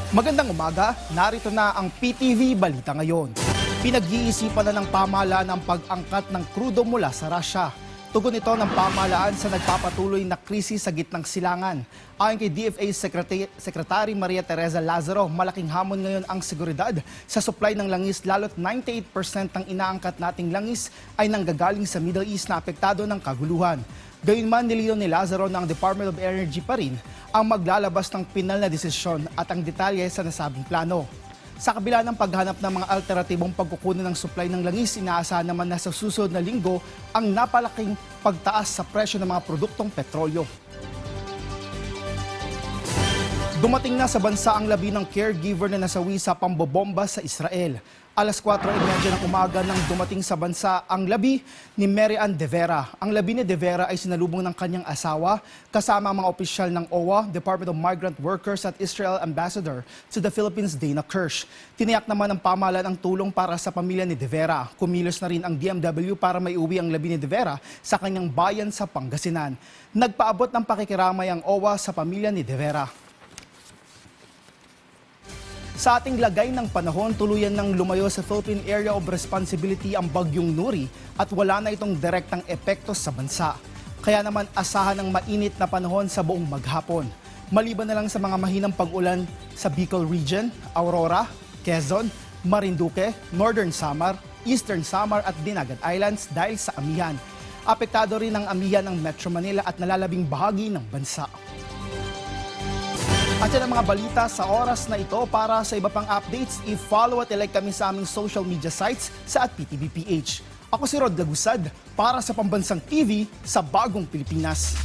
Magandang umaga, narito na ang PTV Balita Ngayon. Pinag-iisipan na ng pamahalaan ang pag-angkat ng krudo mula sa Russia. Tugon ito ng pamahalaan sa nagpapatuloy na krisis sa gitnang silangan. Ayon kay DFA Secretary Maria Teresa Lazaro, malaking hamon ngayon ang seguridad sa supply ng langis lalo't 98% ng inaangkat nating langis ay nanggagaling sa Middle East na apektado ng kaguluhan. Gayunman, nilinaw ni Lazaro na ang Department of Energy pa rin ang maglalabas ng pinal na desisyon at ang detalye sa nasabing plano. Sa kabila ng paghanap ng mga alternatibong pagkukunan ng supply ng langis, inaasahan naman na sa susunod na linggo ang napalaking pagtaas sa presyo ng mga produktong petrolyo. Dumating na sa bansa ang labi ng caregiver na nasawi sa pambobomba sa Israel. Alas 4:30 ng umaga nang dumating sa bansa ang labi ni Mary Ann De Vera. Ang labi ni De Vera ay sinalubong ng kanyang asawa kasama ang mga opisyal ng OWA, Department of Migrant Workers at Israel Ambassador to the Philippines, Dana Kirsch. Tiniyak naman ng pamahalaan ang tulong para sa pamilya ni De Vera. Kumilos na rin ang DMW para maiuwi ang labi ni De Vera sa kanyang bayan sa Pangasinan. Nagpaabot ng pakikiramay ang OWA sa pamilya ni De Vera. Sa ating lagay ng panahon, tuluyan ng lumayo sa Philippine Area of Responsibility ang Bagyong Nuri at wala na itong direktang epekto sa bansa. Kaya naman asahan ng mainit na panahon sa buong maghapon. Maliban na lang sa mga mahinang pag-ulan sa Bicol Region, Aurora, Quezon, Marinduque, Northern Samar, Eastern Samar at Dinagat Islands dahil sa amihan. Apektado rin ang amihan ng Metro Manila at nalalabing bahagi ng bansa. At yan ang mga balita sa oras na ito. Para sa iba pang updates, i-follow at i-like kami sa aming social media sites sa @PTVPH. Ako si Rod Lagusad para sa Pambansang TV sa Bagong Pilipinas.